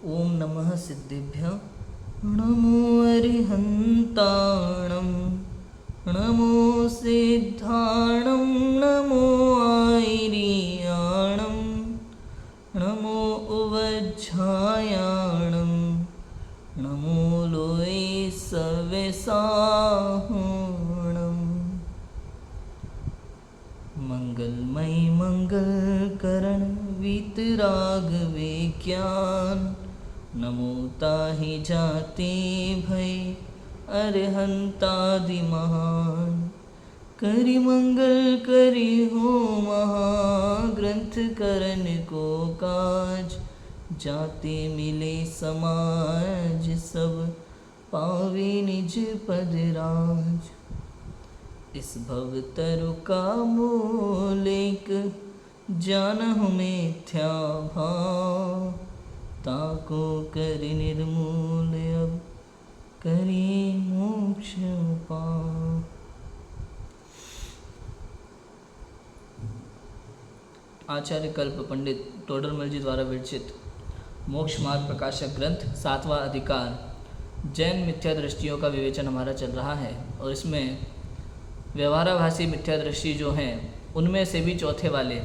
ओम नमः सिद्धिभ्य नमो अरिहन्ताणं नमो सिद्धाणं नमो आयर्याणं नमो उवज्झायाणं नमो लोये सवेसाहुणम्। मंगलमय मंगलकरण वीतराग विज्ञान नमो ताहि जाते भय अरहंतादि महान। करि मंगल करि हो महाग्रंथ करन को काज जाते मिले समाज सब पावे निज पद राज। इस भवतरु का मूलिक जानहु मिथ्या भाव ताको कर निर्मूल अब करी मोक्ष पाओ। आचार्य कल्प पंडित टोडरमल जी द्वारा विरचित मोक्ष मार्ग प्रकाशक ग्रंथ 7वां अधिकार जैन मिथ्या दृष्टियों का विवेचन हमारा चल रहा है और इसमें व्यवहाराभासी मिथ्या दृष्टि जो हैं उनमें से भी चौथे वाले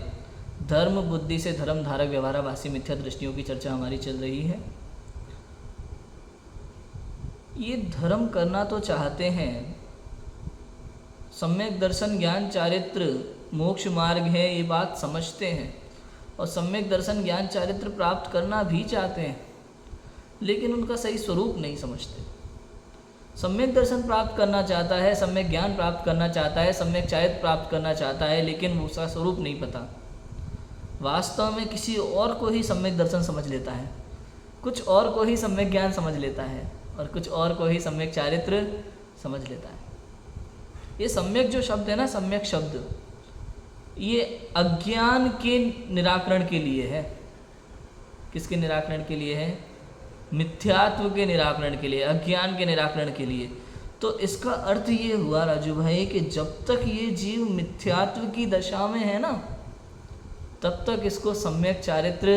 धर्म बुद्धि से धर्म धारक व्यवहाराभासी मिथ्या दृष्टियों की चर्चा हमारी चल रही है। ये धर्म करना तो चाहते हैं, सम्यक दर्शन ज्ञान चारित्र मोक्ष मार्ग है ये बात समझते हैं और सम्यक दर्शन ज्ञान चारित्र प्राप्त करना भी चाहते हैं, लेकिन उनका सही स्वरूप नहीं समझते। सम्यक दर्शन प्राप्त करना चाहता है, सम्यक ज्ञान प्राप्त करना चाहता है, सम्यक चारित्र प्राप्त करना चाहता है, लेकिन वो उसका स्वरूप नहीं पता। वास्तव में किसी और को ही सम्यक दर्शन समझ लेता है, कुछ और को ही सम्यक ज्ञान समझ लेता है और कुछ और को ही सम्यक चारित्र समझ लेता है। ये सम्यक जो शब्द है ना, सम्यक शब्द, ये अज्ञान के निराकरण के लिए है। किसके निराकरण के लिए है? मिथ्यात्व के निराकरण के लिए, अज्ञान के निराकरण के लिए। तो इसका अर्थ ये हुआ राजू भाई कि जब तक ये जीव मिथ्यात्व की दशा में है ना, तब तक इसको सम्यक चारित्र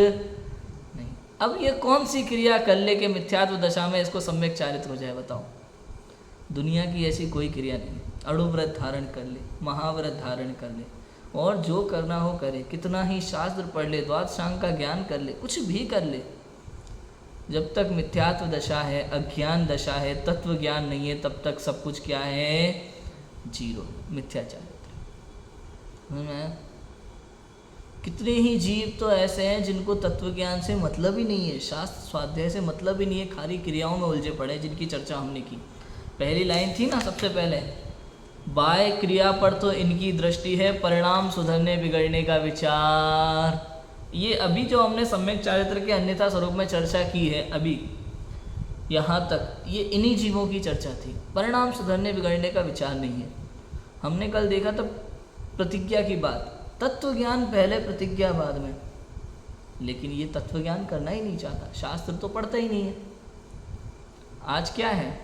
नहीं। अब ये कौन सी क्रिया कर ले कि मिथ्यात्व दशा में इसको सम्यक चारित्र हो जाए? बताओ। दुनिया की ऐसी कोई क्रिया नहीं। अणुव्रत धारण कर ले, महाव्रत धारण कर ले, और जो करना हो करे, कितना ही शास्त्र पढ़ ले, द्वादशांग का ज्ञान कर ले, कुछ भी कर ले, जब तक मिथ्यात्व दशा है, अज्ञान दशा है, तत्व ज्ञान नहीं है, तब तक सब कुछ क्या है? जीरो, मिथ्याचारित्र। कितने ही जीव तो ऐसे हैं जिनको तत्व ज्ञान से मतलब ही नहीं है, शास्त्र स्वाध्याय से मतलब ही नहीं है, खाली क्रियाओं में उलझे पड़े, जिनकी चर्चा हमने की। पहली लाइन थी ना सबसे पहले, बाय क्रिया पर तो इनकी दृष्टि है, परिणाम सुधरने बिगड़ने का विचार। ये अभी जो हमने सम्यक चारित्र के अन्यथा स्वरूप में चर्चा की है, अभी यहाँ तक ये इन्हीं जीवों की चर्चा थी। परिणाम सुधरने बिगड़ने का विचार नहीं है। हमने कल देखा था प्रतिज्ञा की बात, तत्व ज्ञान पहले, प्रतिज्ञा बाद में। लेकिन ये तत्व ज्ञान करना ही नहीं चाहता, शास्त्र तो पढ़ता ही नहीं है। आज क्या है?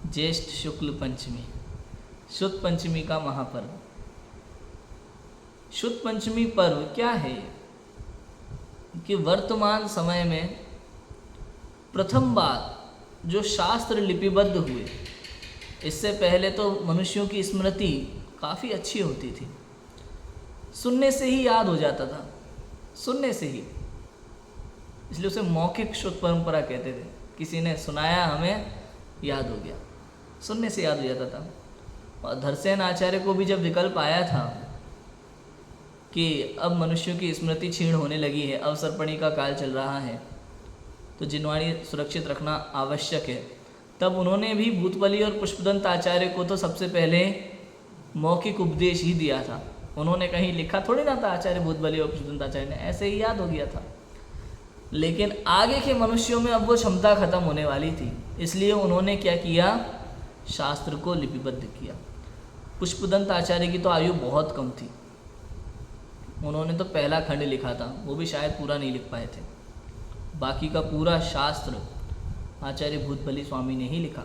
ज्येष्ठ शुक्ल पंचमी, शुद्ध पंचमी का महापर्व। शुद्ध पंचमी पर्व क्या है? कि वर्तमान समय में प्रथम बार जो शास्त्र लिपिबद्ध हुए, इससे पहले तो मनुष्यों की स्मृति काफ़ी अच्छी होती थी, सुनने से ही याद हो जाता था, सुनने से ही, इसलिए उसे मौखिक शुद्ध परंपरा कहते थे। किसी ने सुनाया, हमें याद हो गया, सुनने से याद हो जाता था। और धरसेन आचार्य को भी जब विकल्प आया था कि अब मनुष्यों की स्मृति क्षीण होने लगी है, अवसर्पणी का काल चल रहा है, तो जिनवाणी सुरक्षित रखना आवश्यक है, तब उन्होंने भी भूतबली और पुष्पदंत आचार्य को तो सबसे पहले मौखिक उपदेश ही दिया था। उन्होंने कहीं लिखा थोड़ी ना था आचार्य भूतबली और पुष्पदंत आचार्य ने, ऐसे ही याद हो गया था। लेकिन आगे के मनुष्यों में अब वो क्षमता खत्म होने वाली थी, इसलिए उन्होंने क्या किया? शास्त्र को लिपिबद्ध किया। पुष्पदंत आचार्य की तो आयु बहुत कम थी, उन्होंने तो पहला खंड लिखा था, वो भी शायद पूरा नहीं लिख पाए थे। बाकी का पूरा शास्त्र आचार्य भूतबली स्वामी ने ही लिखा।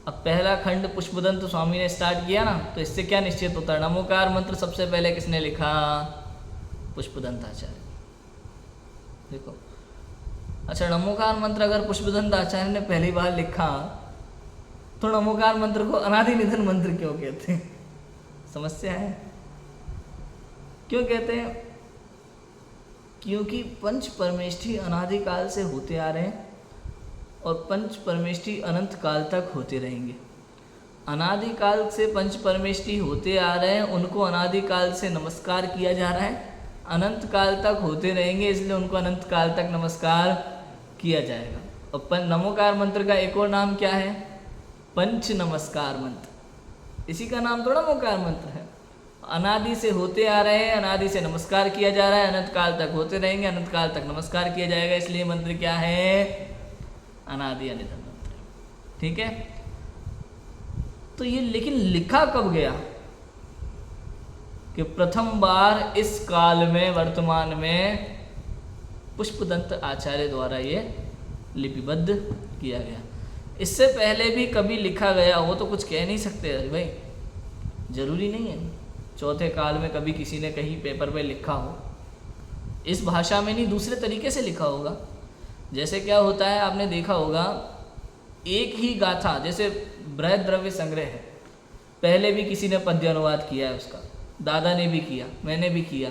अब पहला खंड पुष्पदंत स्वामी ने स्टार्ट किया ना, तो इससे क्या निश्चित होता है? नमोकार मंत्र सबसे पहले किसने लिखा? पुष्पदंत आचार्य। देखो। अच्छा, नमोकार मंत्र अगर पुष्पदंत आचार्य ने पहली बार लिखा तो नमोकार मंत्र को अनादि निधन मंत्र क्यों कहते हैं? समस्या है। क्यों कहते हैं? क्योंकि पंच परमेष्ठी अनादिकाल से होते आ रहे हैं और पंच परमेष्ठी अनंत काल तक होते रहेंगे। अनादिकाल से पंच परमेष्ठी होते आ रहे हैं, उनको अनादिकाल से नमस्कार किया जा रहा है, अनंत काल तक होते रहेंगे, इसलिए उनको अनंत काल तक नमस्कार किया जाएगा। और नमोकार मंत्र का एक और नाम क्या है? पंच नमस्कार मंत्र। इसी का नाम तो नमोकार मंत्र है। अनादि से होते आ रहे हैं, अनादि से नमस्कार किया जा रहा है, अनंत काल तक होते रहेंगे, अनंत काल तक नमस्कार किया जाएगा, इसलिए मंत्र क्या है? अनादि अनिधन मंत्र। ठीक है। तो ये लेकिन लिखा कब गया? कि प्रथम बार इस काल में, वर्तमान में पुष्पदंत आचार्य द्वारा ये लिपिबद्ध किया गया। इससे पहले भी कभी लिखा गया हो तो कुछ कह नहीं सकते भाई, जरूरी नहीं है। चौथे काल में कभी किसी ने कहीं पेपर पे लिखा हो, इस भाषा में नहीं, दूसरे तरीके से लिखा होगा। जैसे क्या होता है, आपने देखा होगा, एक ही गाथा, जैसे बृहद द्रव्य संग्रह है, पहले भी किसी ने पद्य अनुवाद किया है उसका, दादा ने भी किया, मैंने भी किया,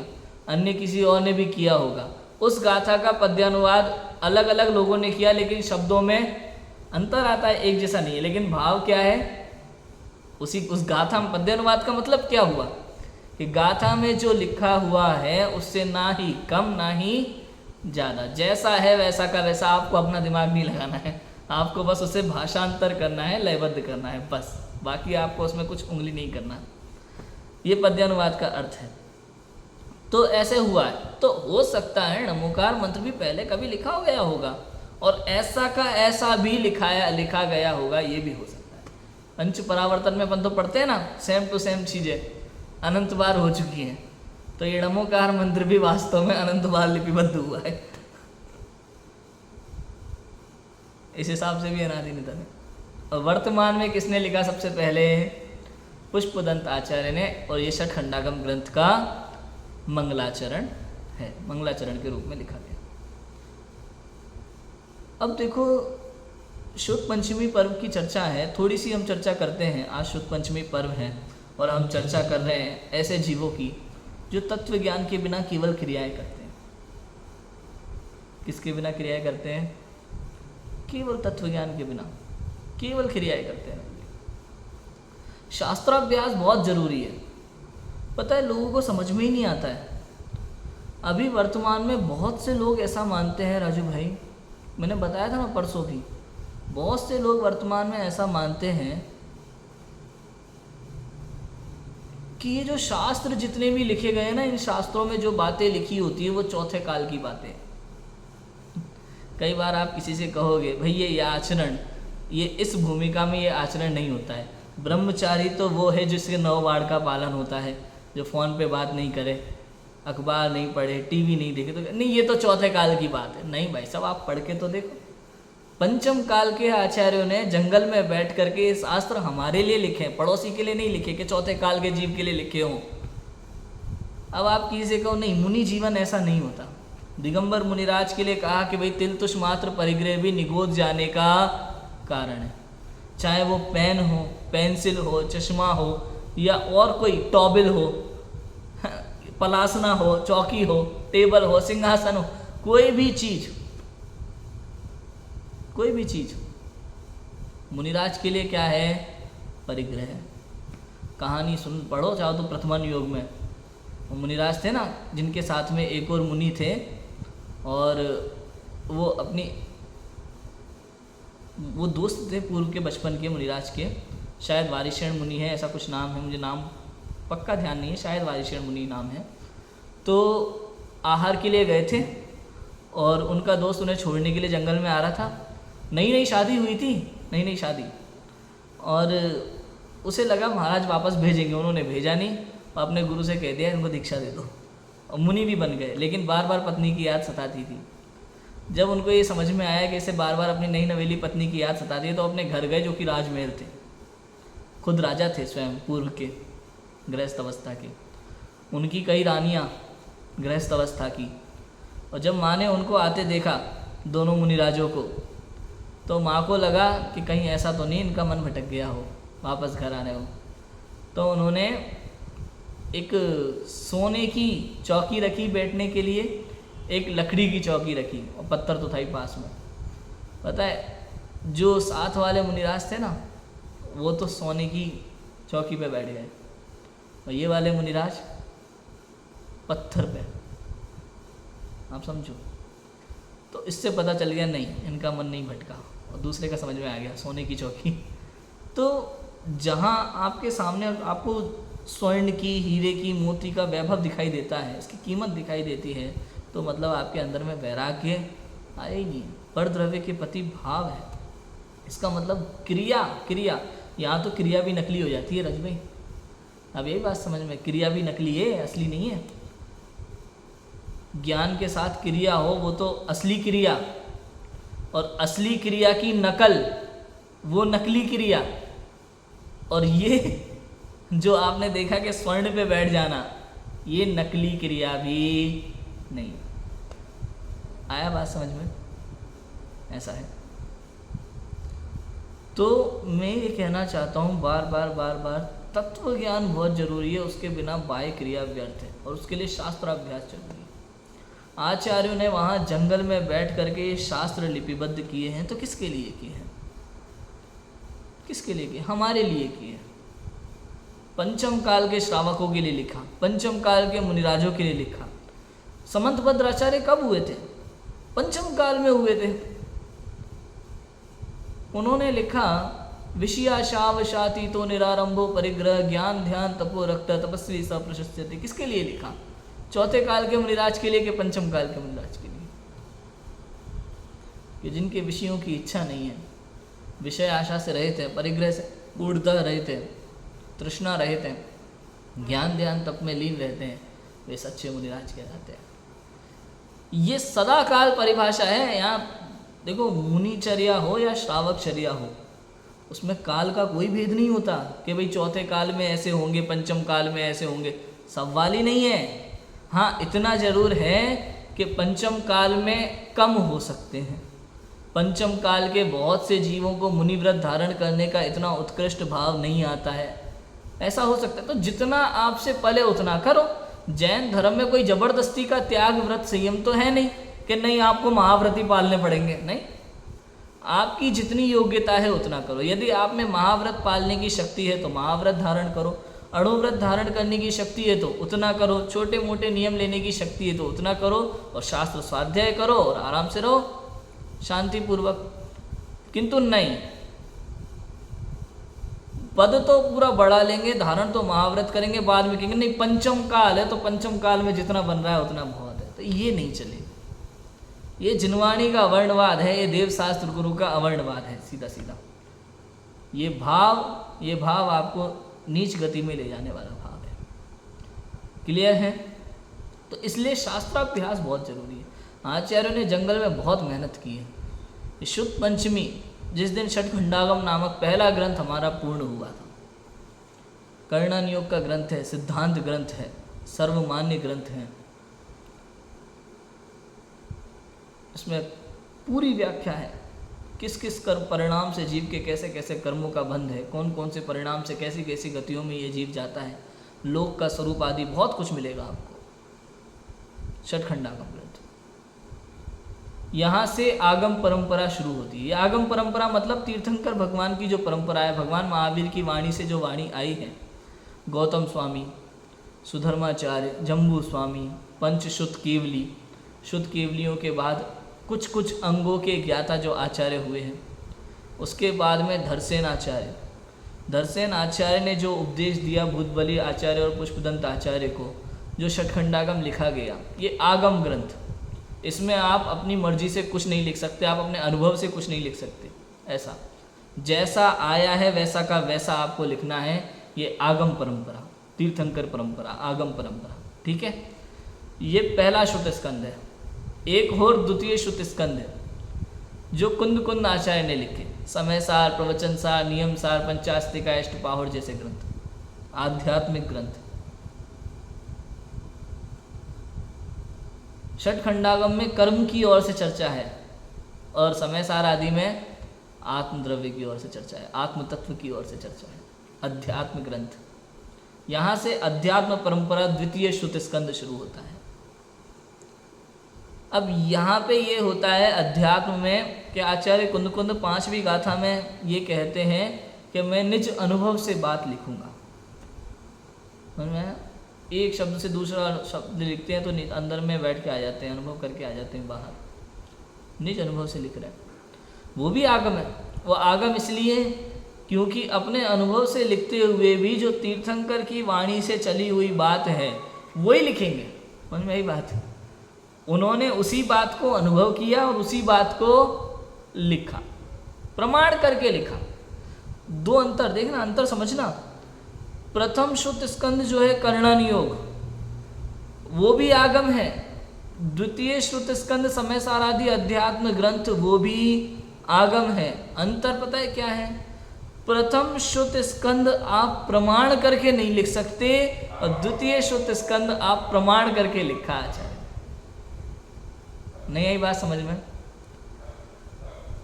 अन्य किसी और ने भी किया होगा। उस गाथा का पद्यानुवाद अलग अलग लोगों ने किया, लेकिन शब्दों में अंतर आता है, एक जैसा नहीं है, लेकिन भाव क्या है? उस गाथा में पद्यानुवाद का मतलब क्या हुआ कि गाथा में जो लिखा हुआ है उससे ना ही कम ना ही ज़्यादा, जैसा है वैसा का वैसा। आपको अपना दिमाग नहीं लगाना है, आपको बस उसे भाषांतर करना है, लयबद्ध करना है, बस। बाकी आपको उसमें कुछ उंगली नहीं करना। ये पद्यानुवाद का अर्थ है। तो ऐसे हुआ है, तो हो सकता है नमोकार मंत्र भी पहले कभी लिखा हो गया होगा और ऐसा का ऐसा भी लिखा गया होगा, ये भी हो सकता है। पंच परावर्तन में अपन तो पढ़ते हैं ना, सेम टू सेम चीज़ें अनंत बार हो चुकी हैं, तो ये नमोकार मंत्र भी वास्तव में अनंत बार लिपिबद्ध हुआ है। इस हिसाब से भी अनादि निधन है। और वर्तमान में किसने लिखा सबसे पहले? पुष्पदंत आचार्य ने, और ये षटखंडागम ग्रंथ का मंगलाचरण है, मंगलाचरण के रूप में लिखा गया। अब देखो, शुद्ध पंचमी पर्व की चर्चा है, थोड़ी सी हम चर्चा करते हैं। आज शुद्ध पंचमी पर्व है और हम चर्चा कर रहे हैं ऐसे जीवों की जो तत्व ज्ञान के बिना केवल क्रियाएं करते हैं। किसके बिना क्रियाएं करते हैं? केवल तत्व ज्ञान के बिना केवल क्रियाएं करते हैं। शास्त्राभ्यास बहुत जरूरी है। पता है, लोगों को समझ में ही नहीं आता है। अभी वर्तमान में बहुत से लोग ऐसा मानते हैं, राजू भाई, मैंने बताया था ना परसों भी, बहुत से लोग वर्तमान में ऐसा मानते हैं कि ये जो शास्त्र जितने भी लिखे गए हैं ना, इन शास्त्रों में जो बातें लिखी होती है वो चौथे काल की बातें। कई बार आप किसी से कहोगे भाई ये आचरण, ये इस भूमिका में ये आचरण नहीं होता है। ब्रह्मचारी तो वो है जिसके 9 वार का पालन होता है, जो फ़ोन पे बात नहीं करे, अखबार नहीं पढ़े, टीवी नहीं देखे, तो नहीं ये तो चौथे काल की बात है। नहीं भाई साहब, आप पढ़ के तो देखो। पंचम काल के आचार्यों ने जंगल में बैठ करके ये शास्त्र हमारे लिए लिखे, पड़ोसी के लिए नहीं लिखे कि चौथे काल के जीव के लिए लिखे हों। अब आप किसी से कहो नहीं, मुनि जीवन ऐसा नहीं होता। दिगंबर मुनिराज के लिए कहा कि भाई तिल तुष मात्र परिग्रह भी निगोद जाने का कारण है। चाहे वो पेन हो, पेंसिल हो, चश्मा हो, या और कोई टॉबिल हो, पलासना हो, चौकी हो, टेबल हो, सिंहासन हो, कोई भी चीज मुनिराज के लिए क्या है? परिग्रह। कहानी सुन पढ़ो चाहो तो प्रथमन योग में। वो मुनिराज थे ना, जिनके साथ में एक और मुनि थे, और वो दोस्त थे पूर्व के बचपन के मुनिराज के, शायद वारिशेण मुनि है, ऐसा कुछ नाम है, मुझे नाम पक्का ध्यान नहीं है, शायद वारिशेण मुनि नाम है। तो आहार के लिए गए थे और उनका दोस्त उन्हें छोड़ने के लिए जंगल में आ रहा था। नई शादी हुई थी, नई शादी, और उसे लगा महाराज वापस भेजेंगे, उन्होंने भेजा नहीं, अपने गुरु से कह दिया इनको दीक्षा दे दो, और मुनि भी बन गए। लेकिन बार बार पत्नी की याद सताती थी। जब उनको ये समझ में आया कि इसे बार बार अपनी नई नवेली पत्नी की याद सताती है, तो अपने घर गए, जो कि राजमहल थे, खुद राजा थे स्वयं, पूर्व के गृहस्थ अवस्था के। उनकी कई रानियाँ गृहस्थ अवस्था की, और जब माँ ने उनको आते देखा दोनों मुनिराजों को, तो माँ को लगा कि कहीं ऐसा तो नहीं इनका मन भटक गया हो, वापस घर आने हो। तो उन्होंने एक सोने की चौकी रखी बैठने के लिए, एक लकड़ी की चौकी रखी, और पत्थर तो था ही पास में। पता है, जो साथ वाले मुनिराज थे ना, वो तो सोने की चौकी पे बैठ गए, और ये वाले मुनिराज पत्थर पे। आप समझो। तो इससे पता चल गया नहीं, इनका मन नहीं भटका, और दूसरे का समझ में आ गया, सोने की चौकी। तो जहाँ आपके सामने आपको स्वर्ण की, हीरे की, मोती का वैभव दिखाई देता है, इसकी कीमत दिखाई देती है, तो मतलब आपके अंदर में वैराग्य आया ही नहीं, पर द्रव्य के प्रति भाव है। इसका मतलब क्रिया यहाँ तो क्रिया भी नकली हो जाती है रज भाई। अब यही बात समझ में, क्रिया भी नकली है, असली नहीं है। ज्ञान के साथ क्रिया हो वो तो असली क्रिया, और असली क्रिया की नकल वो नकली क्रिया। और ये जो आपने देखा कि स्वर्ण पे बैठ जाना, ये नकली क्रिया भी नहीं। आया बात समझ में? ऐसा है। तो मैं ये कहना चाहता हूँ बार बार, तत्व ज्ञान बहुत जरूरी है, उसके बिना बाह्य क्रिया व्यर्थ है, और उसके लिए शास्त्राभ्यास जरूरी है। आचार्यों ने वहाँ जंगल में बैठ करके ये शास्त्र लिपिबद्ध किए हैं, तो किसके लिए किए हैं? किसके लिए किए? हमारे लिए किए। पंचम काल के श्रावकों के लिए लिखा, पंचम काल के मुनिराजों के लिए लिखा। समंतभद्र आचार्य कब हुए थे? पंचम काल में हुए थे। उन्होंने लिखा, विषयाशावशाती तो निरारंभो परिग्रह ज्ञान ध्यान तपो रक्त तपस्वी स प्रशस्यते। किसके लिए लिखा? चौथे काल के मुनिराज के लिए कि पंचम काल के मुनिराज के लिए? कि जिनके विषयों की इच्छा नहीं है, विषय आशा से रहित है, परिग्रह से पूर्णतः रहित है, तृष्णा रहित है, ज्ञान ध्यान तप में लीन रहते हैं, वे सच्चे मुनिराज कहलाते हैं। ये सदा काल परिभाषा है। यहाँ देखो, मुनिचर्या हो या श्रावकचर्या हो, उसमें काल का कोई भेद नहीं होता कि भाई चौथे काल में ऐसे होंगे, पंचम काल में ऐसे होंगे, सवाल ही नहीं है। हाँ, इतना जरूर है कि पंचम काल में कम हो सकते हैं। पंचम काल के बहुत से जीवों को मुनिव्रत धारण करने का इतना उत्कृष्ट भाव नहीं आता है, ऐसा हो सकता है। तो जितना आपसे पहले उतना करो। जैन धर्म में कोई जबरदस्ती का त्याग व्रत संयम तो है नहीं कि नहीं आपको महाव्रती पालने पड़ेंगे, नहीं। आपकी जितनी योग्यता है उतना करो। यदि आप में महाव्रत पालने की शक्ति है तो महाव्रत धारण करो, अणुव्रत धारण करने की शक्ति है तो उतना करो, छोटे मोटे नियम लेने की शक्ति है तो उतना करो, और शास्त्र स्वाध्याय करो और आराम से रहो शांतिपूर्वक। किंतु नहीं, पद तो पूरा बढ़ा लेंगे, धारण तो महाव्रत करेंगे, बाद में कहेंगे नहीं पंचम काल है तो पंचम काल में जितना बन रहा है उतना बहुत है, तो ये नहीं चलेगा। ये जिनवाणी का अवर्णवाद है, ये देवशास्त्र गुरु का अवर्णवाद है, सीधा सीधा। ये भाव आपको नीच गति में ले जाने वाला भाव है। क्लियर है? तो इसलिए शास्त्राभ्यास बहुत जरूरी है। आचार्यों ने जंगल में बहुत मेहनत की है। शुद्ध पंचमी जिस दिन षटखंडागम नामक पहला ग्रंथ हमारा पूर्ण हुआ था, कर्णनियोग का ग्रंथ है, सिद्धांत ग्रंथ है, सर्वमान्य ग्रंथ है। इसमें पूरी व्याख्या है किस किस कर्म परिणाम से जीव के कैसे कैसे कर्मों का बंध है, कौन कौन से परिणाम से कैसी कैसी गतियों में ये जीव जाता है, लोक का स्वरूप आदि बहुत कुछ मिलेगा आपको षटखंडागम ग्रंथ। यहाँ से आगम परंपरा शुरू होती है। ये आगम परंपरा मतलब तीर्थंकर भगवान की जो परंपरा है, भगवान महावीर की वाणी से जो वाणी आई है, गौतम स्वामी, सुधर्माचार्य, जम्बू स्वामी, पंचशुद्ध केवली, शुद्ध केवलियों के बाद कुछ कुछ अंगों के ज्ञाता जो आचार्य हुए हैं, उसके बाद में धरसेन आचार्य। धरसेन आचार्य ने जो उपदेश दिया भूतबली आचार्य और पुष्पदंत आचार्य को, जो षटखंडागम लिखा गया, ये आगम ग्रंथ। इसमें आप अपनी मर्जी से कुछ नहीं लिख सकते, आप अपने अनुभव से कुछ नहीं लिख सकते। ऐसा जैसा आया है वैसा का वैसा आपको लिखना है। ये आगम परंपरा, तीर्थंकर परंपरा, आगम परंपरा, ठीक है। ये पहला श्रुत स्कंद है। एक और द्वितीय श्रुत स्कंद है जो कुंद कुंद आचार्य ने लिखे, समय सार, प्रवचन सार, नियम सार, पंचास्तिका, अष्टपाहुर जैसे ग्रंथ, आध्यात्मिक ग्रंथ। षट खंडागम में कर्म की ओर से चर्चा है और समय सार आदि में आत्म द्रव्य की ओर से चर्चा है, आत्म तत्व की ओर से चर्चा है, अध्यात्म ग्रंथ। यहाँ से अध्यात्म परंपरा द्वितीय श्रुत स्कंद शुरू होता है। अब यहाँ पे ये होता है अध्यात्म में कि आचार्य कुंद 5वीं गाथा में ये कहते हैं कि मैं निज अनुभव से बात लिखूंगा। समझ में आया? एक शब्द से दूसरा शब्द लिखते हैं तो अंदर में बैठ के आ जाते हैं, अनुभव करके आ जाते हैं बाहर। निज अनुभव से लिख रहे हैं, वो भी आगम है। वो आगम इसलिए क्योंकि अपने अनुभव से लिखते हुए भी जो तीर्थंकर की वाणी से चली हुई बात है वही लिखेंगे। समझ में आई बात? उन्होंने उसी बात को अनुभव किया और उसी बात को लिखा, प्रमाण करके लिखा। दो अंतर देखना, अंतर समझना। प्रथम श्रुत स्कंद जो है कर्णन योग, वो भी आगम है। द्वितीय श्रुत स्कंद समय सारादि अध्यात्म ग्रंथ, वो भी आगम है। अंतर पता है क्या है? प्रथम श्रुत स्कंद आप प्रमाण करके नहीं लिख सकते और द्वितीय श्रुत स्कंद आप प्रमाण करके लिखा। आचार्य नहीं आई बात समझ में?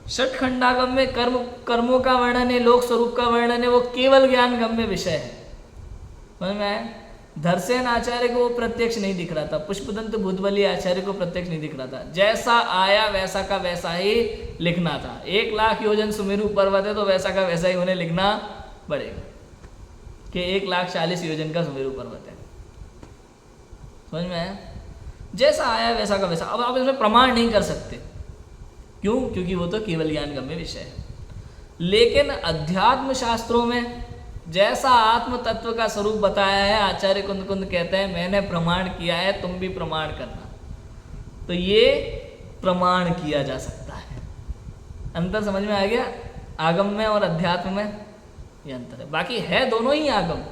षट खंडागम में कर्मों का वर्णन है, लोक स्वरूप का वर्णन है, वो केवल ज्ञान गम्य विषय है। समझ में आया? धरसेन आचार्य को वो प्रत्यक्ष नहीं दिख रहा था, पुष्पदंत भूतबली आचार्य को प्रत्यक्ष नहीं दिख रहा था। जैसा आया वैसा का वैसा ही लिखना था। 1,00,000 योजन सुमेरु पर्वत है तो वैसा का वैसा ही उन्हें लिखना पड़ेगा कि 1,40,000 योजन का सुमेरु पर्वत है। समझ में आया? जैसा आया वैसा का वैसा। अब आप इसमें प्रमाण नहीं कर सकते, क्यों? क्योंकि वो तो केवल ज्ञान गम्य विषय है। लेकिन अध्यात्म शास्त्रों में जैसा आत्म तत्व का स्वरूप बताया है, आचार्य कुंद कहते हैं मैंने प्रमाण किया है, तुम भी प्रमाण करना। तो ये प्रमाण किया जा सकता है। अंतर समझ में आ गया? आगम में और अध्यात्म में ये अंतर है। बाकी है दोनों ही आगम,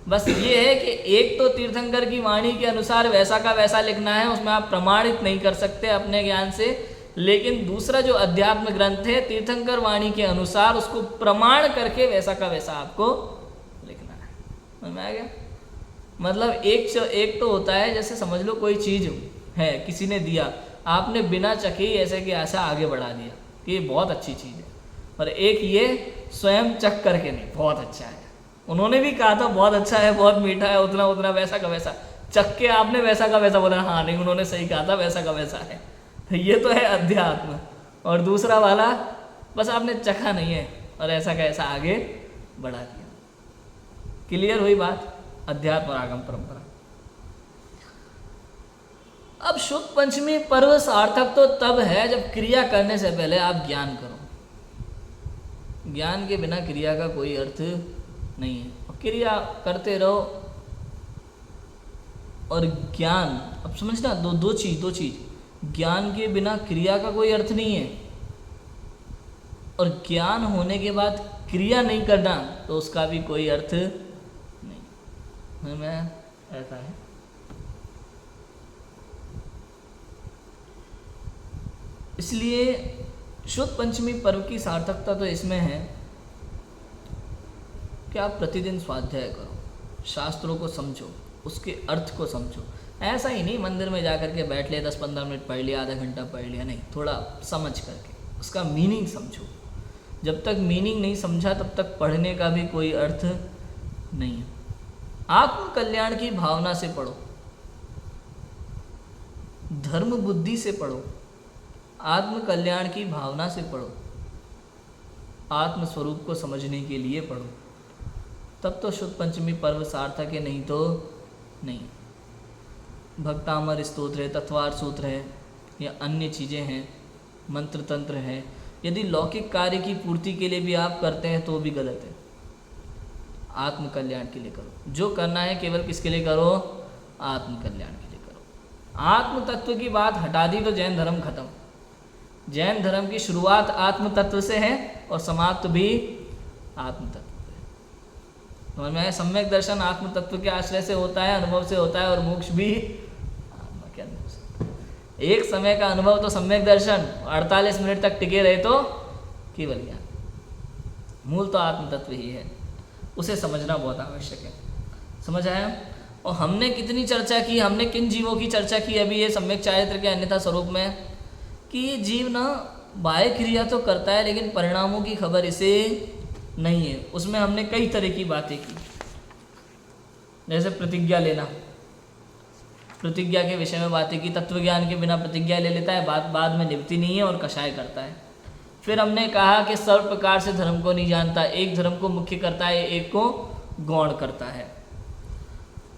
बस ये है कि एक तो तीर्थंकर की वाणी के अनुसार वैसा का वैसा लिखना है, उसमें आप प्रमाणित नहीं कर सकते अपने ज्ञान से। लेकिन दूसरा जो अध्यात्म ग्रंथ है तीर्थंकर वाणी के अनुसार उसको प्रमाण करके वैसा का वैसा आपको लिखना है। समझ में आ गया? मतलब एक तो होता है, जैसे समझ लो कोई चीज़ है किसी ने दिया, आपने बिना चखे ऐसे कि ऐसा आगे बढ़ा दिया कि ये बहुत अच्छी चीज़ है, और एक ये स्वयं चख करके नहीं बहुत अच्छा है, उन्होंने भी कहा था बहुत अच्छा है, बहुत मीठा है, उतना उतना वैसा का वैसा, चख के आपने वैसा का वैसा बोला, हाँ नहीं उन्होंने सही कहा था वैसा का वैसा है। तो ये तो है अध्यात्म। और दूसरा वाला बस आपने चखा नहीं है और ऐसा का ऐसा आगे बढ़ा दिया। क्लियर हुई बात? अध्यात्म और आगम परंपरा। अब शुद्ध पंचमी पर्व सार्थक तो तब है जब क्रिया करने से पहले आप ज्ञान करो। ज्ञान के बिना क्रिया का कोई अर्थ नहीं है। और क्रिया करते रहो और ज्ञान, अब समझना दो चीज, ज्ञान के बिना क्रिया का कोई अर्थ नहीं है, और ज्ञान होने के बाद क्रिया नहीं करना तो उसका भी कोई अर्थ नहीं। मैं ऐसा है। इसलिए शुद्ध पंचमी पर्व की सार्थकता तो इसमें है कि आप प्रतिदिन स्वाध्याय करो, शास्त्रों को समझो, उसके अर्थ को समझो। ऐसा ही नहीं मंदिर में जा कर के बैठ लिया, 10-15 मिनट पढ़ लिया, आधा घंटा पढ़ लिया, नहीं, थोड़ा समझ करके उसका मीनिंग समझो। जब तक मीनिंग नहीं समझा तब तक पढ़ने का भी कोई अर्थ नहीं है। आत्म कल्याण की भावना से पढ़ो, धर्म बुद्धि से पढ़ो, आत्म कल्याण की भावना से पढ़ो, आत्म स्वरूप को समझने के लिए पढ़ो, तब तो शुद्ध पंचमी पर्व सार्थक है, नहीं तो नहीं। भक्तामर स्तोत्र है, तत्वार सूत्र है या अन्य चीज़ें हैं, मंत्र तंत्र है, यदि लौकिक कार्य की पूर्ति के लिए भी आप करते हैं तो भी गलत है। आत्म कल्याण के लिए करो, जो करना है केवल किसके लिए करो? आत्म कल्याण के लिए करो। आत्म तत्व की बात हटा दी तो जैन धर्म खत्म। जैन धर्म की शुरुआत आत्म तत्व से है और समाप्त भी आत्म तत्व से। समझ में आया? सम्यक दर्शन आत्म तत्व के आश्रय से होता है, अनुभव से होता है, और मोक्ष भी आत्मा के अनुभव से। एक समय का अनुभव तो सम्यक दर्शन, 48 मिनट तक टिके रहे तो केवल ज्ञान। मूल तो आत्म तत्व ही है, उसे समझना बहुत आवश्यक है। समझ आया? और हमने कितनी चर्चा की, हमने किन जीवों की चर्चा की अभी ये सम्यक चारित्र के अन्यथा स्वरूप में, कि ये जीव ना बाह्य क्रिया तो करता है लेकिन परिणामों की खबर इसे नहीं है। उसमें हमने कई तरह की बातें की, जैसे प्रतिज्ञा लेना, प्रतिज्ञा के विषय में बातें की। तत्व ज्ञान के बिना प्रतिज्ञा ले लेता है, बाद में निभती नहीं है और कषाय करता है। फिर हमने कहा कि सर्व प्रकार से धर्म को नहीं जानता, एक धर्म को मुख्य करता है, एक को गौण करता है,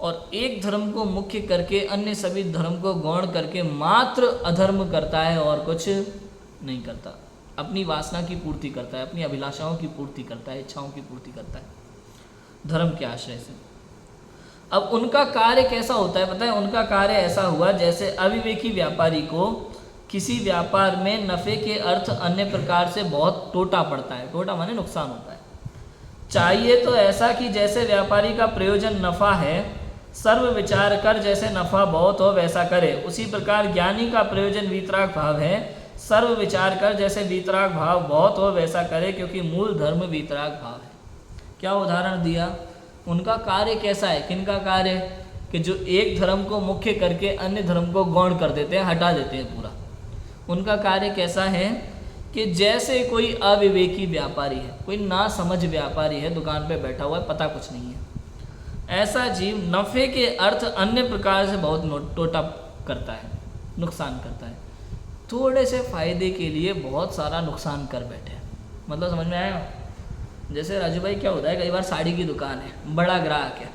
और एक धर्म को मुख्य करके अन्य सभी धर्म को गौण करके मात्र अधर्म करता है और कुछ नहीं करता। अपनी वासना की पूर्ति करता है, अपनी अभिलाषाओं की पूर्ति करता है, इच्छाओं की पूर्ति करता है धर्म के आश्रय से। अब उनका कार्य कैसा होता है पता है? उनका कार्य ऐसा हुआ जैसे अविवेकी व्यापारी को किसी व्यापार में नफ़े के अर्थ अन्य प्रकार से बहुत टोटा पड़ता है। टोटा माने नुकसान होता है। चाहिए तो ऐसा कि जैसे व्यापारी का प्रयोजन नफ़ा है, सर्व विचार कर जैसे नफ़ा बहुत हो वैसा करे। उसी प्रकार ज्ञानी का प्रयोजन वीतराग भाव है, सर्व विचार कर जैसे वीतराग भाव बहुत हो वैसा करे, क्योंकि मूल धर्म वीतराग भाव है। क्या उदाहरण दिया? उनका कार्य कैसा है? किनका कार्य? कि जो एक धर्म को मुख्य करके अन्य धर्म को गौण कर देते हैं, हटा देते हैं पूरा। उनका कार्य कैसा है कि जैसे कोई अविवेकी व्यापारी है, कोई ना समझ व्यापारी है, दुकान पे बैठा हुआ है, पता कुछ नहीं है, ऐसा जीव नफ़े के अर्थ अन्य प्रकार से बहुत टोटा करता है, नुकसान करता है। थोड़े से फ़ायदे के लिए बहुत सारा नुकसान कर बैठे। मतलब समझ में आया? जैसे राजू भाई क्या होता है, कई बार साड़ी की दुकान है, बड़ा ग्राहक है,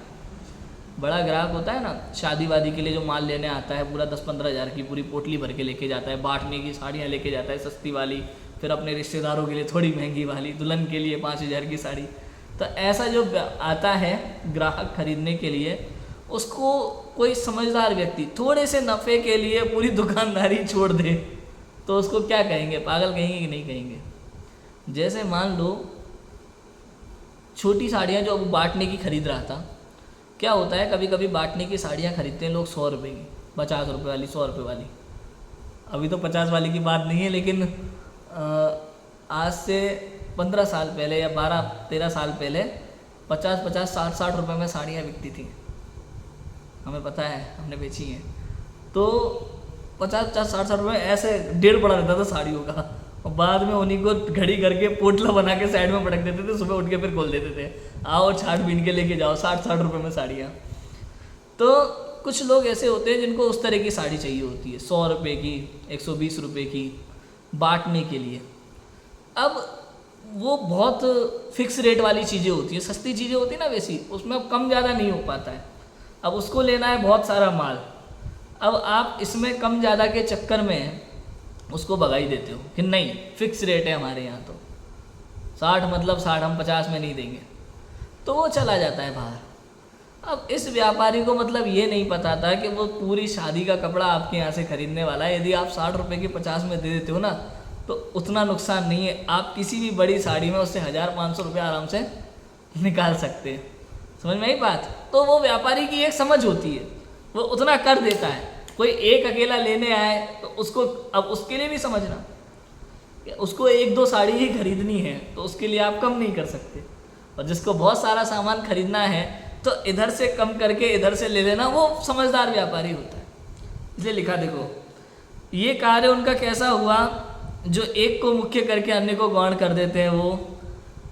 बड़ा ग्राहक होता है ना, शादी वादी के लिए जो माल लेने आता है, पूरा 10-15 हज़ार की पूरी पोटली भर के लेके जाता है, बांटने की साड़ियाँ लेके जाता है सस्ती वाली, फिर अपने रिश्तेदारों के लिए थोड़ी महंगी वाली, दुल्हन के लिए 5,000 की साड़ी। तो ऐसा जो आता है ग्राहक खरीदने के लिए, उसको कोई समझदार व्यक्ति थोड़े से नफ़े के लिए पूरी दुकानदारी छोड़ दे तो उसको क्या कहेंगे? पागल कहेंगे कि नहीं कहेंगे? जैसे मान लो छोटी साड़ियाँ जो बांटने की खरीद रहा था, क्या होता है कभी कभी बांटने की साड़ियाँ खरीदते हैं लोग 100 रुपये की, 50 रुपये वाली, 100 रुपये वाली। अभी तो 50 वाली की बात नहीं है, लेकिन आज से 15 साल पहले या 12-13 साल पहले 50-50, 60-60 रुपये में साड़ियाँ बिकती थी। हमें पता है, हमने बेची हैं। तो 50-50, 60-60 रुपये ऐसे डेढ़ पड़ा रहता था साड़ियों का, और बाद में उन्हीं को घड़ी करके पोटला बना के साइड में पटक देते थे, सुबह उठ के फिर खोल देते थे, आओ छाट बीन के लेके जाओ 60-60 रुपये में साड़ियाँ। तो कुछ लोग ऐसे होते हैं जिनको उस तरह की साड़ी चाहिए होती है, 100 रुपये की, 120 रुपये की, बांटने के लिए। अब वो बहुत फिक्स रेट वाली चीज़ें होती है, सस्ती चीज़ें होती है ना वैसी, उसमें कम ज़्यादा नहीं हो पाता है। अब उसको लेना है बहुत सारा माल, अब आप इसमें कम ज़्यादा के चक्कर में उसको भगा ही देते हो कि नहीं फिक्स रेट है हमारे यहाँ, तो 60 मतलब 60, हम 50 में नहीं देंगे, तो वो चला जाता है बाहर। अब इस व्यापारी को मतलब ये नहीं पता था कि वो पूरी शादी का कपड़ा आपके यहाँ से खरीदने वाला है। यदि आप 60 रुपये की 50 में दे देते हो ना, तो उतना नुकसान नहीं है, आप किसी भी बड़ी साड़ी में उससे 1000-500 रुपये आराम से निकाल सकते हैं। समझ में आई बात? तो वो व्यापारी की एक समझ होती है, वो उतना कर देता है। कोई एक अकेला लेने आए तो उसको, अब उसके लिए भी समझना कि उसको 1-2 साड़ी ही खरीदनी है, तो उसके लिए आप कम नहीं कर सकते। और जिसको बहुत सारा सामान खरीदना है तो इधर से कम करके इधर से ले लेना, वो समझदार व्यापारी होता है। इसलिए लिखा देखो, ये कार्य उनका कैसा हुआ, जो एक को मुख्य करके अन्य को गौण कर देते हैं। वो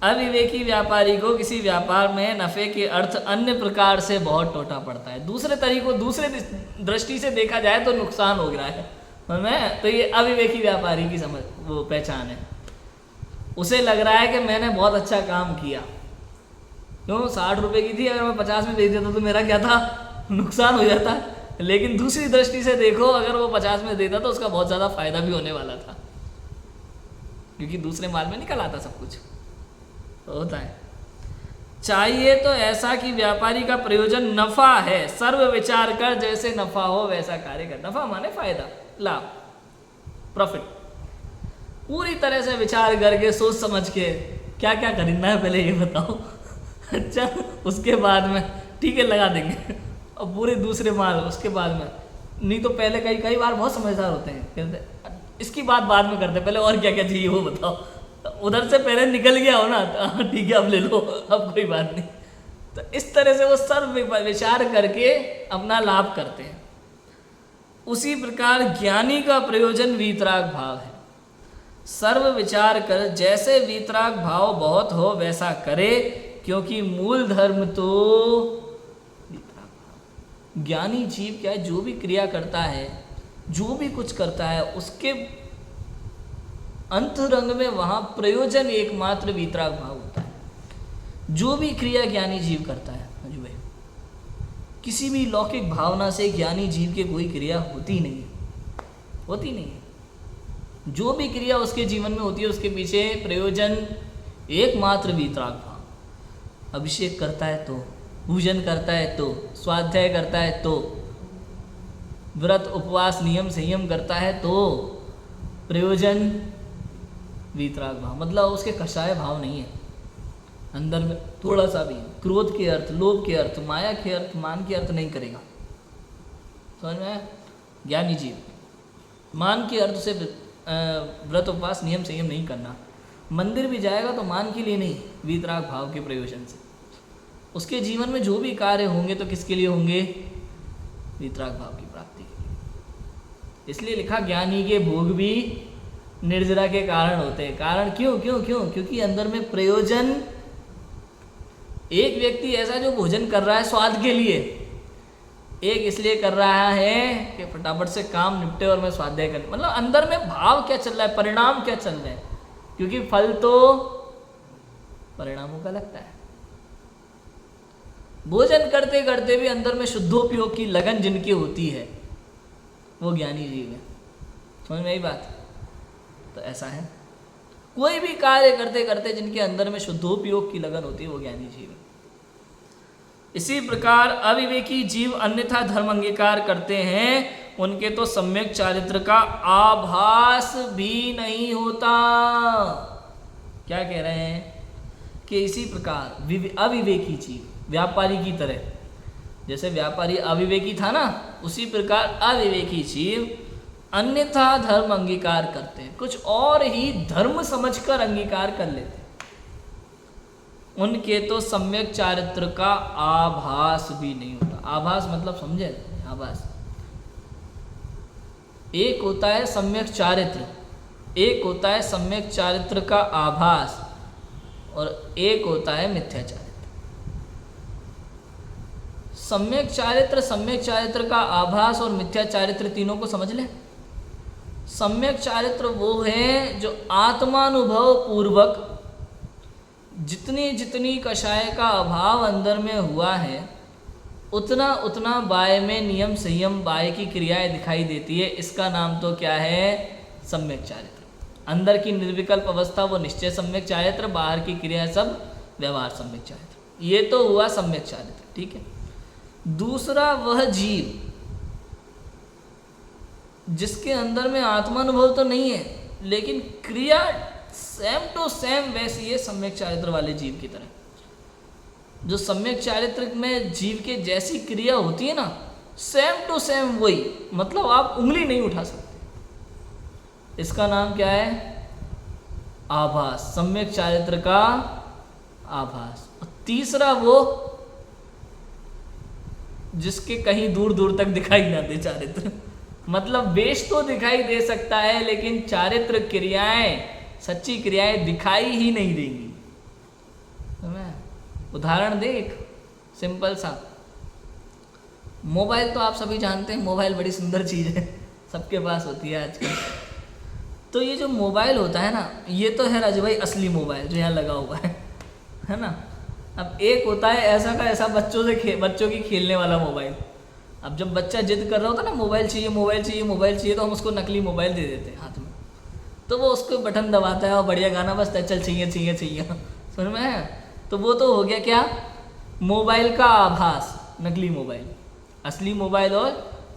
अविवेकी व्यापारी को किसी व्यापार में नफ़े के अर्थ अन्य प्रकार से बहुत टोटा पड़ता है। दूसरे तरीकों, दूसरे दृष्टि से देखा जाए तो नुकसान हो गया है हमें, तो ये अविवेकी व्यापारी की समझ, वो पहचान है। उसे लग रहा है कि मैंने बहुत अच्छा काम किया, क्यों 60 रुपये की थी, अगर मैं 50 में बेच देता तो मेरा क्या था, नुकसान हो जाता। लेकिन दूसरी दृष्टि से देखो, अगर वो 50 में देता तो उसका बहुत ज़्यादा फायदा भी होने वाला था, क्योंकि दूसरे माल में निकल आता सब कुछ, तो होता है। चाहिए तो ऐसा कि व्यापारी का प्रयोजन नफा है, सर्व विचार कर जैसे नफा हो वैसा कार्य कर। नफा माने फायदा, लाभ, प्रॉफिट। पूरी तरह से विचार करके सोच समझ के क्या क्या खरीदना है पहले ये बताओ, अच्छा उसके बाद में ठीक है लगा देंगे, और पूरे दूसरे माल उसके बाद में। नहीं तो पहले कई बार बहुत समझदार होते हैं, कहते इसकी बात बाद में करते, पहले और क्या क्या चाहिए वो बताओ। उधर से पहले निकल गया हो ना, ठीक है अब ले लो, अब कोई बात नहीं। तो इस तरह से वो सर्व विचार करके अपना लाभ करते हैं। उसी प्रकार ज्ञानी का प्रयोजन वीतराग भाव है। सर्व विचार कर जैसे वीतराग भाव बहुत हो वैसा करे, क्योंकि मूल धर्म तो वीतराग भाव। ज्ञानी जीव क्या है, जो भी क्रिया करता है, जो भी कुछ करता है, उसके अंतरंग में वहां प्रयोजन एकमात्र वीतराग भाव होता है। जो भी क्रिया ज्ञानी जीव करता है अजू भाई, किसी भी लौकिक भावना से ज्ञानी जीव की कोई क्रिया होती नहीं है, होती नहीं है। जो भी क्रिया उसके जीवन में होती है उसके पीछे प्रयोजन एकमात्र वीतराग भाव। अभिषेक करता है तो, पूजन करता है तो, स्वाध्याय करता है तो, व्रत उपवास नियम संयम करता है तो, प्रयोजन वीतराग भाव। मतलब उसके कषाय भाव नहीं है अंदर में थोड़ा सा भी, क्रोध के अर्थ, लोभ के अर्थ, माया के अर्थ, मान के अर्थ नहीं करेगा। समझ में आया? ज्ञानी जीव मान के अर्थ से व्रत उपवास नियम संयम नहीं करना। मंदिर भी जाएगा तो मान के लिए नहीं, वीतराग भाव के प्रयोजन से। उसके जीवन में जो भी कार्य होंगे तो किसके लिए होंगे? वीतराग भाव की प्राप्ति के लिए। इसलिए लिखा ज्ञानी के भोग भी निर्जरा के कारण होते हैं। कारण क्यों क्यों क्यों? क्योंकि अंदर में प्रयोजन, एक व्यक्ति ऐसा जो भोजन कर रहा है स्वाद के लिए, एक इसलिए कर रहा है कि फटाफट से काम निपटे और मैं स्वाध्याय कर, मतलब अंदर में भाव क्या चल रहा है, परिणाम क्या चल रहे हैं, क्योंकि फल तो परिणामों का लगता है। भोजन करते करते भी अंदर में शुद्धोपयोग की लगन जिनकी होती है वो ज्ञानी जीव है। समझ में आई बात? तो ऐसा है, कोई भी कार्य करते करते जिनके अंदर में शुद्धोपयोग की लगन होती है वो ज्ञानी जीव है। इसी प्रकार अविवेकी जीव अन्यथा धर्म अंगीकार करते हैं, उनके तो सम्यक चारित्र का आभास भी नहीं होता। क्या कह रहे हैं कि इसी प्रकार अविवेकी जीव व्यापारी की तरह, जैसे व्यापारी अविवेकी था ना, उसी प्रकार अविवेकी जीव अन्यथा धर्म अंगीकार करते हैं, कुछ और ही धर्म समझकर अंगीकार कर लेते हैं। उनके तो सम्यक चारित्र का आभास भी नहीं होता। आभास मतलब समझे? आभास एक होता है सम्यक चारित्र, एक होता है सम्यक चारित्र का आभास, और एक होता है मिथ्या चारित्र। सम्यक चारित्र का आभास और मिथ्या चारित्र तीनों को समझ लें। सम्यक चारित्र वो है जो आत्मानुभव पूर्वक जितनी जितनी कषाय का अभाव अंदर में हुआ है उतना उतना बाय में नियम संयम बाय की क्रियाएं दिखाई देती है। इसका नाम तो क्या है? सम्यक चारित्र। अंदर की निर्विकल्प अवस्था वो निश्चय सम्यक चारित्र, बाहर की क्रियाएं सब व्यवहार सम्यक चारित्र। ये तो हुआ सम्यक चारित्र, ठीक है। दूसरा वह जीव जिसके अंदर में आत्मानुभव तो नहीं है लेकिन क्रिया सेम टू सेम वैसी है सम्यक चारित्र वाले जीव की तरह। जो सम्यक चारित्र में जीव के जैसी क्रिया होती है ना, सेम टू सेम वही, मतलब आप उंगली नहीं उठा सकते। इसका नाम क्या है? आभास, सम्यक चारित्र का आभास। और तीसरा वो जिसके कहीं दूर दूर तक दिखाई ना दे चारित्र, मतलब वेश तो दिखाई दे सकता है लेकिन चारित्र क्रियाएं, सच्ची क्रियाएं दिखाई ही नहीं देंगी। उदाहरण दे एक सिंपल सा, मोबाइल तो आप सभी जानते हैं, मोबाइल बड़ी सुंदर चीज़ है, सबके पास होती है आजकल। तो ये जो मोबाइल होता है ना, ये तो है राजू भाई असली मोबाइल जो यहाँ लगा हुआ है ना। अब एक होता है ऐसा का ऐसा बच्चों की खेलने वाला मोबाइल। अब जब बच्चा जिद कर रहा होता है ना मोबाइल चाहिए मोबाइल चाहिए मोबाइल चाहिए, तो हम उसको नकली मोबाइल दे देते हैं हाथ में, तो वो उसको बटन दबाता है और बढ़िया गाना बजता है, चल चाहिए चाहिए चाहिए, समझ में है? तो वो तो हो गया क्या? मोबाइल का आभास, नकली मोबाइल, असली मोबाइल और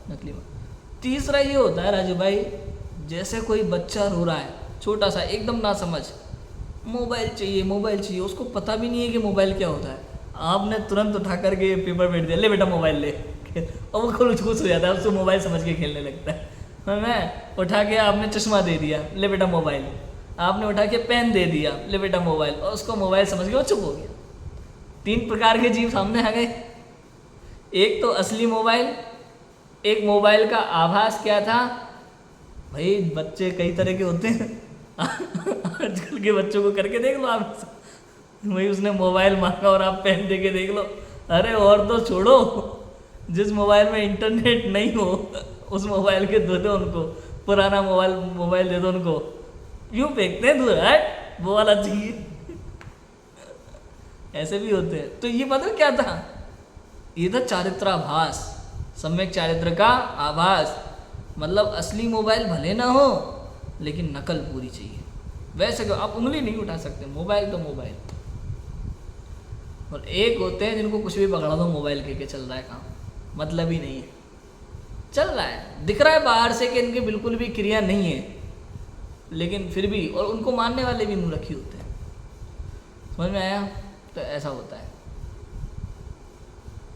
नकली मोबाइल। तीसरा ये होता है राजू भाई, जैसे कोई बच्चा रो रहा है छोटा सा एकदम ना समझ, मोबाइल चाहिए, उसको पता भी नहीं है कि मोबाइल क्या होता है। आपने तुरंत उठा करके पेपर बैठ दिया, ले बेटा मोबाइल ले, और वो खुश हो जाता है, उसको मोबाइल समझ के खेलने लगता है। मैं उठा के आपने चश्मा दे दिया, ले बेटा मोबाइल, आपने उठा के पेन दे दिया, ले बेटा मोबाइल, और उसको मोबाइल समझ के वो चुप हो गया। तीन प्रकार के जीव सामने आ गए। एक तो असली मोबाइल, एक मोबाइल का आभास क्या था। भाई बच्चे कई तरह के होते हैं आजकल के बच्चों को करके देख लो आप, भाई उसने मोबाइल मांगा और आप पेन दे के देख लो। अरे और तो छोड़ो, जिस मोबाइल में इंटरनेट नहीं हो उस मोबाइल के दे दो उनको, पुराना मोबाइल दे दो उनको, यूँ फेंकते हैं दूर, हट वो वाला चाहिए। ऐसे भी होते हैं। तो ये मतलब क्या था, ये था चारित्राभास, सम्यक चारित्र का आभास। मतलब असली मोबाइल भले ना हो लेकिन नकल पूरी चाहिए। वैसे क्यों, आप उंगली नहीं उठा सकते, मोबाइल तो मोबाइल। और एक होते हैं जिनको कुछ भी पकड़ा दो मोबाइल के चल रहा है काम, मतलब ही नहीं है, चल रहा है, दिख रहा है बाहर से कि इनके बिल्कुल भी क्रिया नहीं है, लेकिन फिर भी, और उनको मानने वाले भी मुँह रखी होते हैं। समझ में आया? तो ऐसा होता है।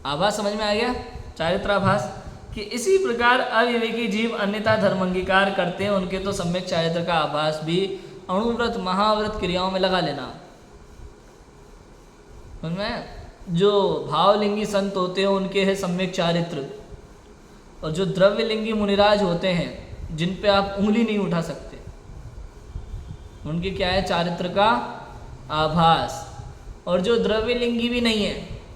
आभास समझ में आ गया, चारित्राभास। कि इसी प्रकार अविवेकी जीव अन्यथा धर्म अंगीकार करते हैं, उनके तो सम्यक चारित्र का आभास भी अणुव्रत महाव्रत क्रियाओं में लगा लेना। समझ में? जो भावलिंगी संत होते हैं उनके है सम्यक चारित्र, और जो द्रव्यलिंगी मुनिराज होते हैं जिन पे आप उंगली नहीं उठा सकते, उनके क्या है, चारित्र का आभास। और जो द्रव्यलिंगी भी नहीं है,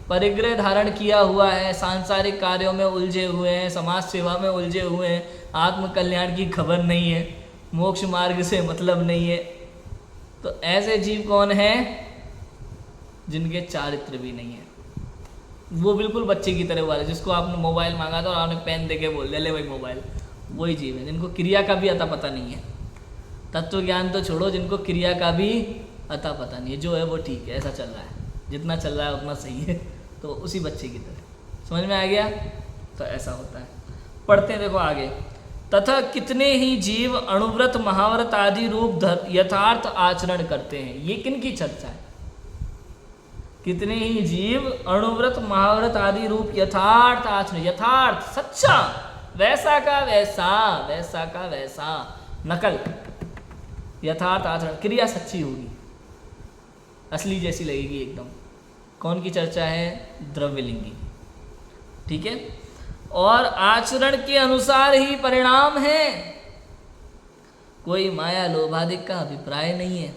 परिग्रह धारण किया हुआ है, सांसारिक कार्यों में उलझे हुए हैं, समाज सेवा में उलझे हुए हैं, आत्म कल्याण की खबर नहीं है, मोक्ष मार्ग से मतलब नहीं है, तो ऐसे जीव कौन है, जिनके चारित्र भी नहीं है। वो बिल्कुल बच्चे की तरह वाले, जिसको आपने मोबाइल मांगा था और आपने पेन दे के बोल दिया ले भाई मोबाइल, वही जीव है जिनको क्रिया का भी अता पता नहीं है। तत्व ज्ञान तो छोड़ो, जिनको क्रिया का भी अता पता नहीं है, जो है वो ठीक है, ऐसा चल रहा है, जितना चल रहा है उतना सही है, तो उसी बच्चे की तरह। समझ में आ गया? तो ऐसा होता है। पढ़ते हैं, देखो आगे। तथा कितने ही जीव अणुव्रत महाव्रत आदि रूप यथार्थ आचरण करते हैं। ये किनकी चर्चा है? कितने ही जीव अणुव्रत महाव्रत आदि रूप यथार्थ आचरण, यथार्थ सच्चा, वैसा का वैसा, वैसा का वैसा, नकल, यथार्थ आचरण, क्रिया सच्ची होगी, असली जैसी लगेगी एकदम। कौन की चर्चा है? द्रव्यलिंगी। ठीक है। और आचरण के अनुसार ही परिणाम है, कोई माया लोभादिक का अभिप्राय नहीं है।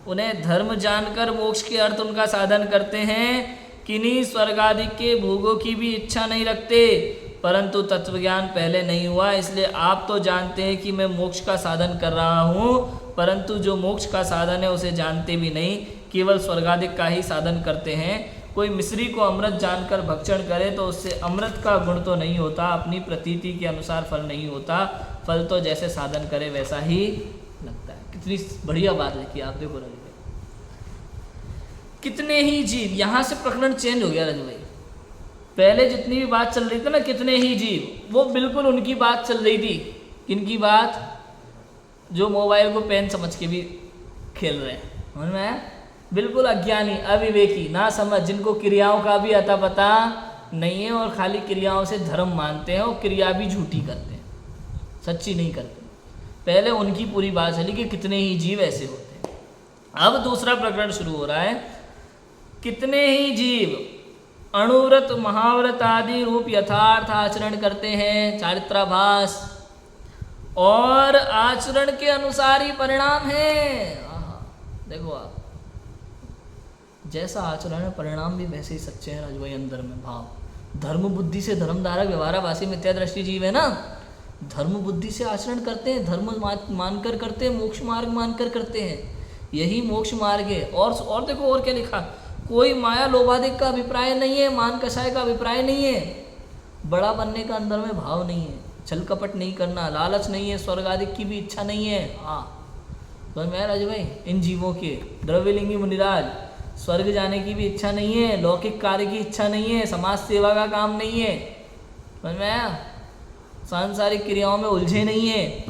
उन्हें धर्म जानकर मोक्ष के अर्थ उनका साधन करते हैं, किन्हीं स्वर्गादि के भोगों की भी इच्छा नहीं रखते, परंतु तत्वज्ञान पहले नहीं हुआ, इसलिए आप तो जानते हैं कि मैं मोक्ष का साधन कर रहा हूँ, परंतु जो मोक्ष का साधन है उसे जानते भी नहीं, केवल स्वर्गादिक का ही साधन करते हैं। कोई मिश्री को अमृत जानकर भक्षण करे तो उससे अमृत का गुण तो नहीं होता, अपनी प्रतीति के अनुसार फल नहीं होता, फल तो जैसे साधन करे वैसा ही लगता है। कितनी बढ़िया बात है कि आप देखो रजू भाई, कितने ही जीव, यहाँ से प्रकरण चेंज हो गया रजू भाई। पहले जितनी भी बात चल रही थी ना, कितने ही जीव, वो बिल्कुल उनकी बात चल रही थी। किनकी बात? जो मोबाइल को पेन समझ के भी खेल रहे हैं, समझ में आया? बिल्कुल अज्ञानी, अविवेकी, ना समझ, जिनको क्रियाओं का भी अता पता नहीं है और खाली क्रियाओं से धर्म मानते हैं और क्रिया भी झूठी करते हैं, सच्ची नहीं करते। पहले उनकी पूरी बात चली कि कितने ही जीव ऐसे होते हैं। अब दूसरा प्रकरण शुरू हो रहा है। कितने ही जीव अणुव्रत महाव्रत आदि रूप यथार्थ आचरण करते हैं, चारित्राभास, और आचरण के अनुसार ही परिणाम है। देखो आप, जैसा आचरण है परिणाम भी वैसे ही सच्चे हैं राजभाई। अंदर में भाव, धर्म बुद्धि से धर्मधारक व्यवहाराभासी मिथ्या दृष्टि जीव है ना, धर्म बुद्धि से आचरण करते हैं, धर्म मानकर करते हैं, मोक्ष मार्ग मानकर करते हैं, यही मोक्ष मार्ग है। और देखो और क्या लिखा, कोई माया लोभादिक का अभिप्राय नहीं है, मान कषाय का अभिप्राय नहीं है, बड़ा बनने का अंदर में भाव नहीं है, छल कपट नहीं करना, लालच नहीं है, स्वर्ग आदि की भी इच्छा नहीं है। हाँ तो मैं राजू भाई, इन जीवों के द्रव्यलिंगी मुनिराज, स्वर्ग जाने की भी इच्छा नहीं है, लौकिक कार्य की इच्छा नहीं है, समाज सेवा का काम नहीं है, समझ में आया? सांसारिक क्रियाओं में उलझे नहीं है।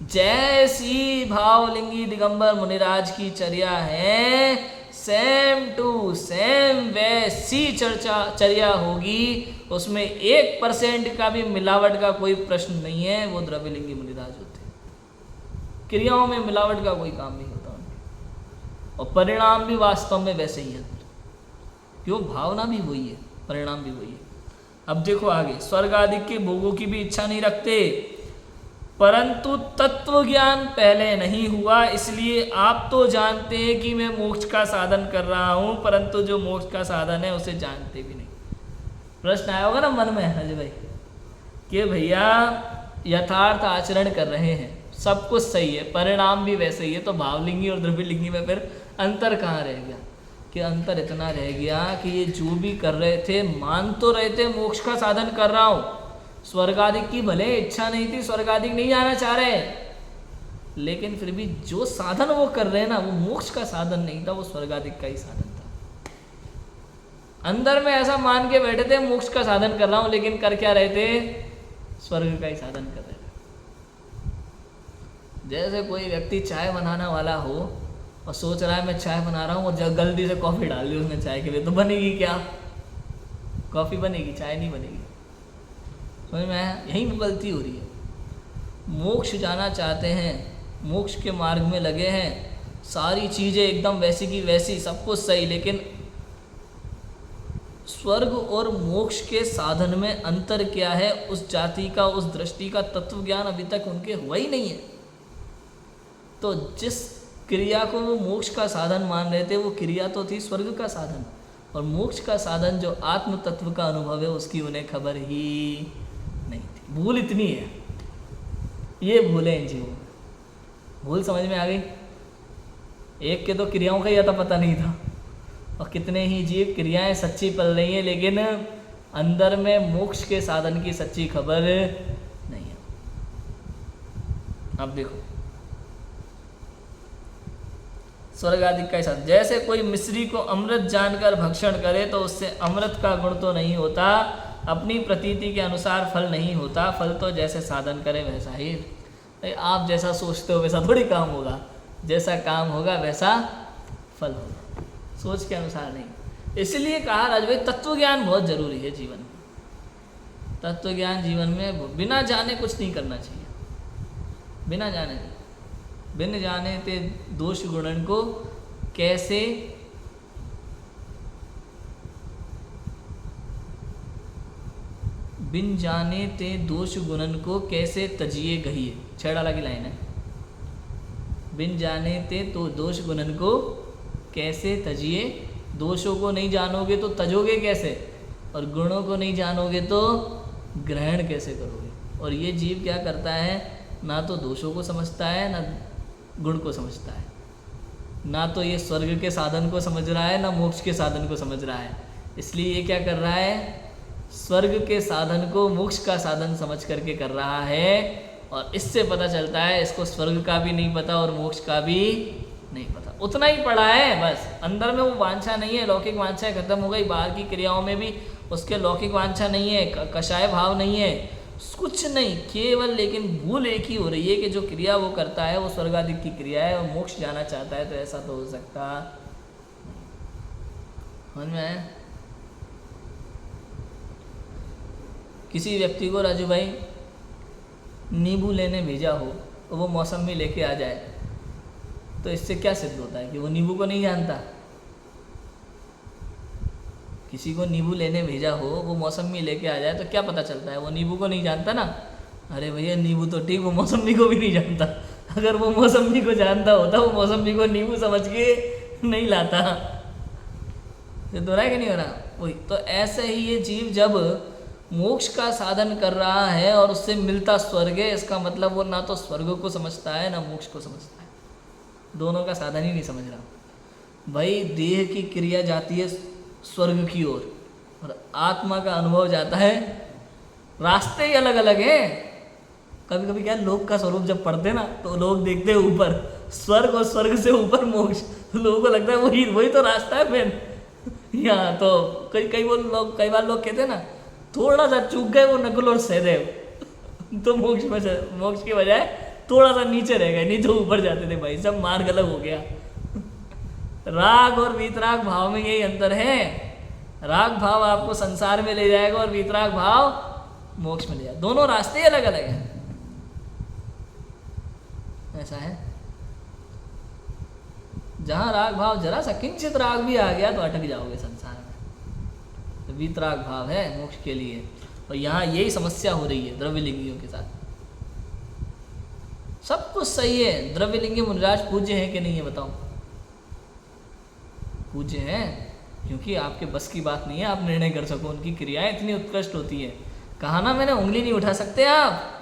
जैसी भावलिंगी दिगंबर मुनिराज की चर्या है, सेम टू सेम वैसी चर्या होगी, उसमें 1% का भी मिलावट का कोई प्रश्न नहीं है। वो द्रव्यलिंगी मुनिराज होते हैं, क्रियाओं में मिलावट का कोई काम नहीं होता उनके, और परिणाम भी वास्तव में वैसे ही है। कि वो भावना भी वही है, परिणाम भी वही है। अब देखो आगे, स्वर्ग आदि के भोगों की भी इच्छा नहीं रखते, परंतु तत्व ज्ञान पहले नहीं हुआ, इसलिए आप तो जानते हैं कि मैं मोक्ष का साधन कर रहा हूं, परंतु जो मोक्ष का साधन है उसे जानते भी नहीं। प्रश्न आया होगा ना मन में अजय भाई कि भैया यथार्थ आचरण कर रहे हैं, सब कुछ सही है, परिणाम भी वैसे ही है, तो भावलिंगी और द्रव्यलिंगी में फिर अंतर कहाँ रह गया? कि अंतर इतना रह गया कि ये जो भी कर रहे थे, मान तो रहे थे मोक्ष का साधन कर रहा हूँ, स्वर्गादिक की भले इच्छा नहीं थी, स्वर्गादिक नहीं जाना चाह रहे, लेकिन फिर भी जो साधन वो कर रहे हैं ना, वो मोक्ष का साधन नहीं था, वो स्वर्गादिक का ही साधन था। अंदर में ऐसा मान के बैठे थे मोक्ष का साधन कर रहा हूँ, लेकिन कर क्या रहे थे? स्वर्ग का ही साधन कर रहे थे। जैसे कोई व्यक्ति चाय बनाने वाला हो और सोच रहा है मैं चाय बना रहा हूँ और जब गलती से कॉफ़ी डाल दी उसने चाय के लिए, तो बनेगी क्या? कॉफ़ी बनेगी, चाय नहीं बनेगी। समझ में आया? यही गलती हो रही है। मोक्ष जाना चाहते हैं, मोक्ष के मार्ग में लगे हैं, सारी चीज़ें एकदम वैसी की वैसी, सब कुछ सही, लेकिन स्वर्ग और मोक्ष के साधन में अंतर क्या है, उस जाति का, उस दृष्टि का तत्व ज्ञान अभी तक उनके हुआ ही नहीं है। तो जिस क्रिया को वो मोक्ष का साधन मान रहे थे, वो क्रिया तो थी स्वर्ग का साधन, और मोक्ष का साधन जो आत्म तत्व का अनुभव है उसकी उन्हें खबर ही नहीं थी। भूल इतनी है, ये भूलें इन जीवों में। भूल समझ में आ गई? एक के तो क्रियाओं का ही अता पता नहीं था, और कितने ही जीव क्रियाएं सच्ची पल रही हैं, लेकिन अंदर में मोक्ष के साधन की सच्ची खबर नहीं है। अब देखो, स्वर्ग आदि का साधन, जैसे कोई मिश्री को अमृत जानकर भक्षण करे तो उससे अमृत का गुण तो नहीं होता, अपनी प्रतीति के अनुसार फल नहीं होता, फल तो जैसे साधन करे वैसा ही। आप जैसा सोचते हो वैसा थोड़ी काम होगा, जैसा काम होगा वैसा फल होगा, सोच के अनुसार नहीं। इसलिए कहा राजभाई तत्व ज्ञान बहुत जरूरी है जीवन में। तत्व ज्ञान जीवन में बिना जाने कुछ नहीं करना चाहिए, बिना जाने नहीं। बिन जाने ते दोष गुणन को कैसे बिन जाने ते दोष गुणन को कैसे तजिए गहिए, छेड़ाला की लाइन है। बिन जाने ते तो दोष गुणन को कैसे तजिए, दोषों को नहीं जानोगे तो तजोगे कैसे, और गुणों को नहीं जानोगे तो ग्रहण कैसे करोगे। और ये जीव क्या करता है, ना तो दोषों को समझता है, ना गुण को समझता है, ना तो ये स्वर्ग के साधन को समझ रहा है, ना मोक्ष के साधन को समझ रहा है। इसलिए ये क्या कर रहा है, स्वर्ग के साधन को मोक्ष का साधन समझ करके कर रहा है, और इससे पता चलता है इसको स्वर्ग का भी नहीं पता और मोक्ष का भी नहीं पता। उतना ही पड़ा है बस, अंदर में वो वांछा नहीं है, लौकिक वांछा खत्म हो गई, बाहर की क्रियाओं में भी उसके लौकिक वांछा नहीं है, कषाय भाव नहीं है, कुछ नहीं, केवल लेकिन भूल एक ही हो रही है कि जो क्रिया वो करता है वो स्वर्गादिक की क्रिया है, और मोक्ष जाना चाहता है, तो ऐसा तो हो सकता समझ में आया? किसी व्यक्ति को राजू भाई नींबू लेने भेजा हो और वो मौसमी लेके आ जाए, तो इससे क्या सिद्ध होता है कि वो नींबू को नहीं जानता। किसी को नींबू लेने भेजा हो, वो मौसमी लेके आ जाए, तो क्या पता चलता है, वो नींबू को नहीं जानता ना। अरे भैया नींबू तो ठीक, वो मौसमी को भी नहीं जानता। अगर वो मौसमी को जानता होता, वो मौसमी को नींबू समझ के नहीं लाता। ये तो रहा है कि नहीं हो रहा? वही तो ऐसे ही ये जीव जब मोक्ष का साधन कर रहा है और उससे मिलता स्वर्ग है, इसका मतलब वो ना तो स्वर्ग को समझता है ना मोक्ष को समझता है, दोनों का साधन ही नहीं समझ रहा। भाई देह की क्रिया जाती है स्वर्ग की ओर और आत्मा का अनुभव जाता है, रास्ते ही अलग अलग हैं। कभी कभी क्या लोक का स्वरूप जब पढ़ते ना, तो लोग देखते हैं ऊपर स्वर्ग और स्वर्ग से ऊपर मोक्ष, तो लोगों को लगता है वही तो रास्ता है फिर। यहाँ तो कई बार लोग कहते हैं ना, थोड़ा सा चूक गए वो नकुल और सहदेव, तो मोक्ष की बजाय थोड़ा सा नीचे रह गए, नहीं तो ऊपर जाते थे। भाई सब मार्ग अलग हो गया। राग और वीतराग भाव में यही अंतर है, राग भाव आपको संसार में ले जाएगा और वीतराग भाव मोक्ष में ले जाएगा, दोनों रास्ते अलग अलग हैं। ऐसा है, जहां राग भाव जरा सा किंचित राग भी आ गया तो अटक जाओगे संसार में। वीतराग भाव है मोक्ष के लिए। और यहाँ यही समस्या हो रही है द्रव्यलिंगियों के साथ। सब कुछ सही है, द्रव्यलिंगी मुनिराज पूज्य है कि नहीं है बताओ? पूज्य हैं, क्योंकि आपके बस की बात नहीं है आप निर्णय कर सको। उनकी क्रियाएं इतनी उत्कृष्ट होती है, कहा ना मैंने, उंगली नहीं उठा सकते आप।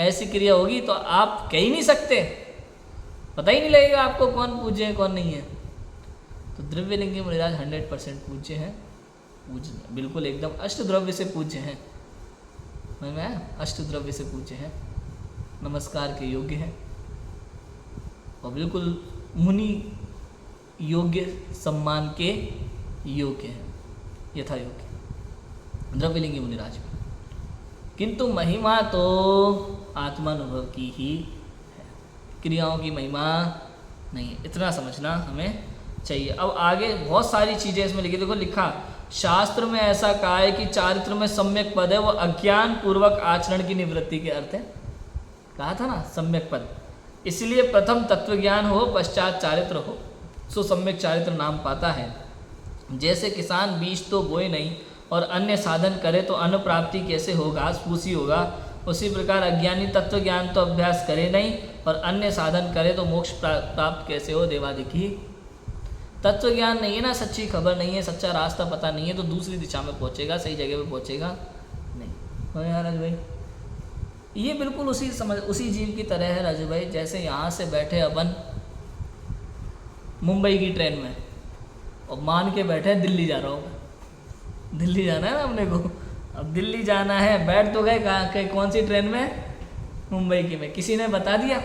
ऐसी क्रिया होगी तो आप कह ही नहीं सकते, पता ही नहीं लगेगा आपको कौन पूज्य है कौन नहीं है। तो द्रव्यलिंगी मुनिराज 100% पूज्य हैं, पूज्य बिल्कुल एकदम अष्टद्रव्य से पूज्य हैं। मैं अष्टद्रव्य से पूज्य हैं, नमस्कार के योग्य हैं और बिल्कुल मुनि योग्य सम्मान के योग्य हैं, यथा योग्य द्रव्यलिंगी मुनिराज। किंतु महिमा तो आत्मानुभव की ही है, क्रियाओं की महिमा नहीं है, इतना समझना हमें चाहिए। अब आगे बहुत सारी चीज़ें इसमें लिखी, देखो लिखा शास्त्र में ऐसा कहा है कि चारित्र में सम्यक पद है, वो अज्ञान पूर्वक आचरण की निवृत्ति के अर्थ है। कहा था ना सम्यक पद, इसलिए प्रथम तत्वज्ञान हो पश्चात चारित्र हो, सो सम्यक चारित्र नाम पाता है। जैसे किसान बीज तो बोए नहीं और अन्य साधन करे तो अन्न प्राप्ति कैसे हो, घास फूसी होगा, उसी प्रकार अज्ञानी तत्व ज्ञान तो अभ्यास करे नहीं और अन्य साधन करे तो मोक्ष प्राप्त कैसे हो, देवादिकी। तत्व ज्ञान नहीं है ना, सच्ची खबर नहीं है, सच्चा रास्ता पता नहीं है, तो दूसरी दिशा में पहुंचेगा, सही जगह पे पहुंचेगा नहीं। हो यार राजू भाई, ये बिल्कुल उसी जीव की तरह है राजू भाई, जैसे यहाँ से बैठे अपन मुंबई की ट्रेन में और मान के बैठे दिल्ली जा रहा हूँ, दिल्ली जाना है ना अपने को, अब दिल्ली जाना है, बैठ तो गए कहाँ, कौन सी ट्रेन में, मुंबई की में। किसी ने बता दिया,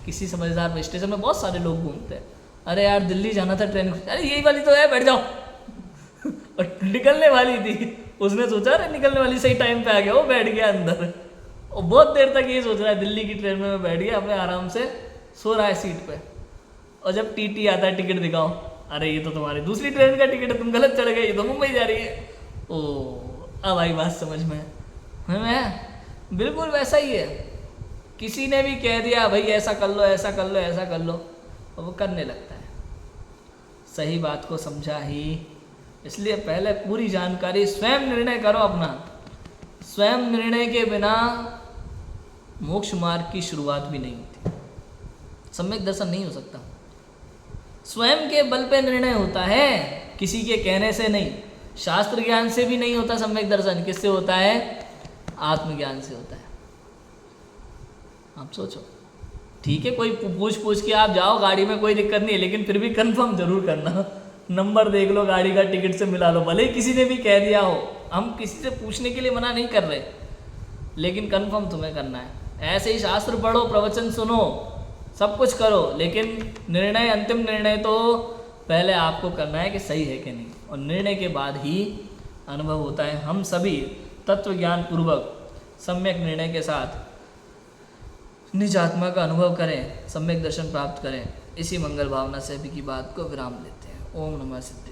किसी समझदार स्टेशन में बहुत सारे लोग घूमते हैं, अरे यार दिल्ली जाना था ट्रेन, अरे यही वाली तो है, बैठ जाओ और निकलने वाली थी, उसने सोचा अरे निकलने वाली, सही टाइम पे आ गया, वो बैठ गया अंदर और बहुत देर तक ये सोच रहा है दिल्ली की ट्रेन में मैं बैठ गया, अपने आराम से सो रहा है सीट पे। और जब टीटी आता है टिकट दिखाओ, अरे ये तो तुम्हारी दूसरी ट्रेन का टिकट है, तुम गलत चढ़ गए, ये तो मुंबई जा रही है। ओ अब आई बात समझ में, मैं बिल्कुल वैसा ही है, किसी ने भी कह दिया भाई ऐसा कर लो ऐसा कर लो ऐसा कर लो, और वो करने लगता है, सही बात को समझा ही। इसलिए पहले पूरी जानकारी, स्वयं निर्णय करो अपना, स्वयं निर्णय के बिना मोक्ष मार्ग की शुरुआत भी नहीं होती, सम्यक दर्शन नहीं हो सकता। स्वयं के बल पे निर्णय होता है, किसी के कहने से नहीं, शास्त्र ज्ञान से भी नहीं होता सम्यक दर्शन, किससे होता है, आत्मज्ञान से होता है। आप सोचो, ठीक है कोई पूछ के आप जाओ गाड़ी में, कोई दिक्कत नहीं है, लेकिन फिर भी कंफर्म जरूर करना, नंबर देख लो गाड़ी का, टिकट से मिला लो, भले ही किसी ने भी कह दिया हो, हम किसी से पूछने के लिए मना नहीं कर रहे, लेकिन कंफर्म तुम्हें करना है। ऐसे ही शास्त्र पढ़ो, प्रवचन सुनो, सब कुछ करो, लेकिन निर्णय, अंतिम निर्णय तो पहले आपको करना है कि सही है कि नहीं, और निर्णय के बाद ही अनुभव होता है। हम सभी तत्व ज्ञान पूर्वक सम्यक निर्णय के साथ निज आत्मा का अनुभव करें, सम्यक दर्शन प्राप्त करें। इसी मंगल भावना से अभी की बात को विराम देते हैं। ओम नमः सिद्धाय।